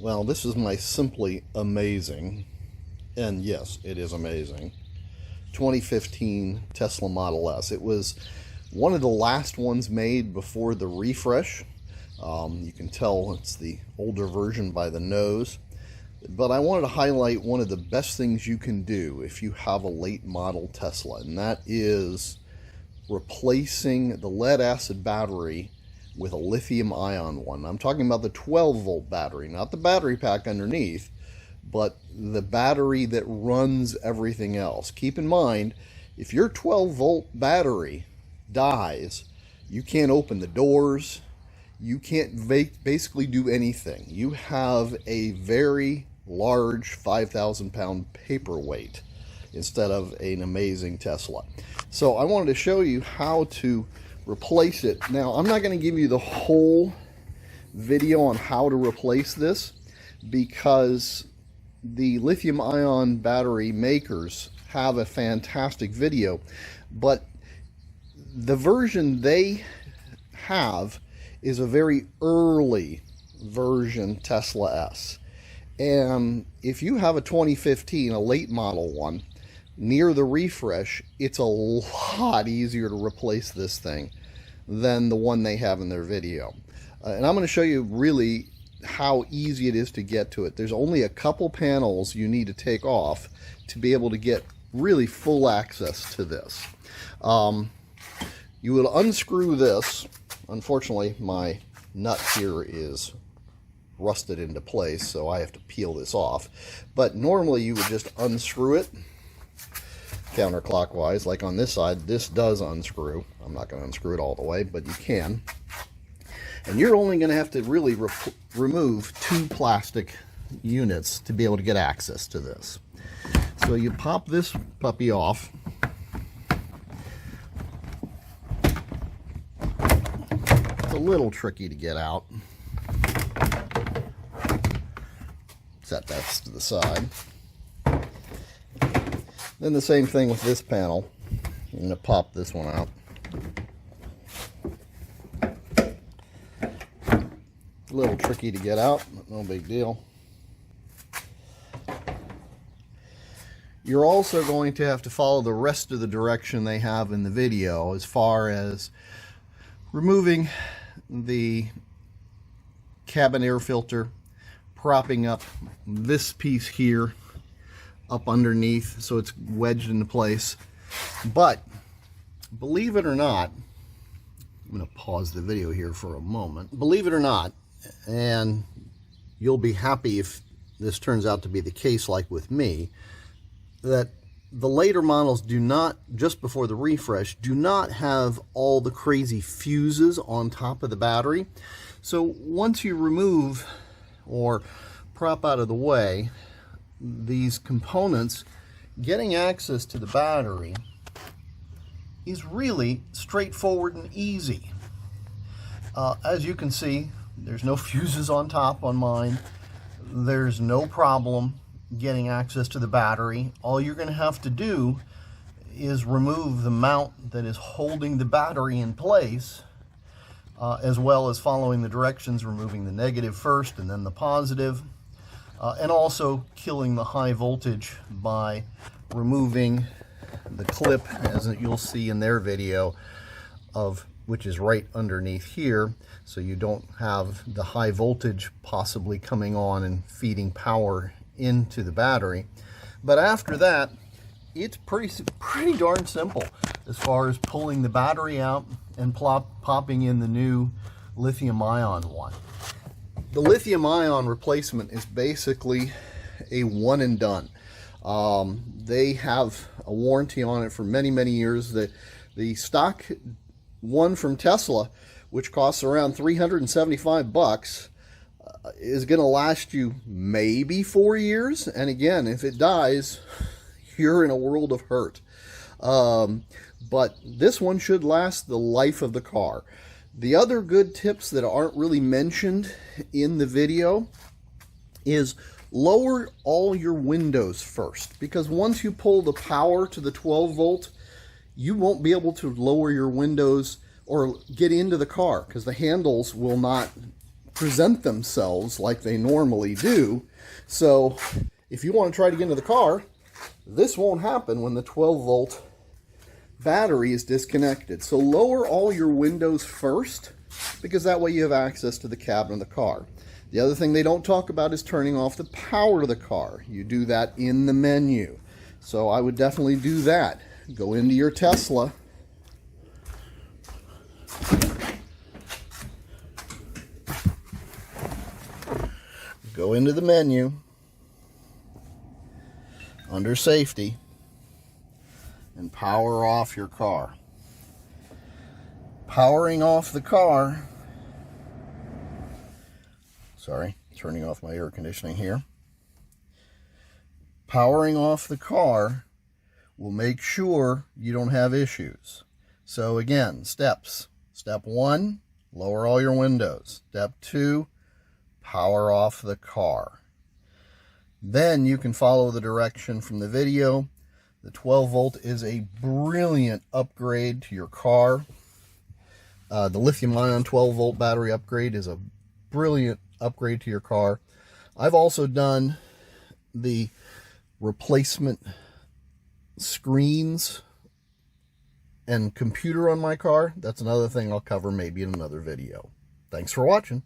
Well, this is my simply amazing, and yes, it is amazing, 2015 Tesla Model S. It was one of the last ones made before the refresh. You can tell it's the older version by the nose. But I wanted to highlight one of the best things you can do if you have a late model Tesla, and that is replacing the lead acid battery with a lithium ion one. I'm talking about the 12 volt battery, not the battery pack underneath, but the battery that runs everything else. Keep in mind, if your 12 volt battery dies, you can't open the doors, you can't basically do anything. You have a very large 5,000 pound paperweight instead of an amazing Tesla. So I wanted to show you how to replace it. Now, I'm not going to give you the whole video on how to replace this because the lithium ion battery makers have a fantastic video, but the version they have is a very early version Tesla S. And if you have a 2015, a late model one, near the refresh, it's a lot easier to replace this thing than the one they have in their video. And I'm going to show you really how easy it is to get to it. There's only a couple panels you need to take off to be able to get really full access to this. You will unscrew this. Unfortunately, my nut here is rusted into place, so I have to peel this off. But normally you would just unscrew it counterclockwise, like on this side. This does unscrew. I'm not going to unscrew it all the way, but you can. And you're only going to have to really remove 2 plastic units to be able to get access to this. So you pop this puppy off. It's a little tricky to get out. Set that to the side. Then the same thing with this panel. I'm going to pop this one out. A little tricky to get out, but no big deal. You're also going to have to follow the rest of the direction they have in the video as far as removing the cabin air filter, propping up this piece here up underneath so it's wedged into place. But believe it or not, I'm going to pause the video here for a moment. Believe it or not, and you'll be happy if this turns out to be the case like with me, that the later models do not, just before the refresh, do not have all the crazy fuses on top of the battery. So once you remove or prop out of the way these components, getting access to the battery is really straightforward and easy. As you can see, there's no fuses on top on mine. There's no problem getting access to the battery. All you're going to have to do is remove the mount that is holding the battery in place, as well as following the directions, removing the negative first and then the positive, and also killing the high voltage by removing the clip, as you'll see in their video, which is right underneath here, so you don't have the high voltage possibly coming on and feeding power into the battery. But after that, it's pretty darn simple as far as pulling the battery out and popping in the new lithium ion one. The lithium ion replacement is basically a one and done. They have a warranty on it for many years. The stock one from Tesla, which costs around $375, is going to last you maybe 4 years. And again, if it dies, you're in a world of hurt. But this one should last the life of the car. The other good tips that aren't really mentioned in the video is lower all your windows first, because once you pull the power to the 12 volt, you won't be able to lower your windows or get into the car because the handles will not present themselves like they normally do. So if you want to try to get into the car, this won't happen when the 12-volt battery is disconnected. So lower all your windows first, because that way you have access to the cabin of the car. The other thing they don't talk about is turning off the power to the car. You do that in the menu. So I would definitely do that. Go into your Tesla. Go into the menu. Under safety. And power off your car. Powering off the car. Sorry, turning off my air conditioning here. Powering off the car will make sure you don't have issues. So again, steps. Step 1, lower all your windows. Step 2, power off the car. Then you can follow the direction from the video. The 12 volt is a brilliant upgrade to your car. The lithium ion 12 volt battery upgrade is a brilliant upgrade to your car. I've also done the replacement screens and computer on my car. That's another thing I'll cover maybe in another video. Thanks for watching.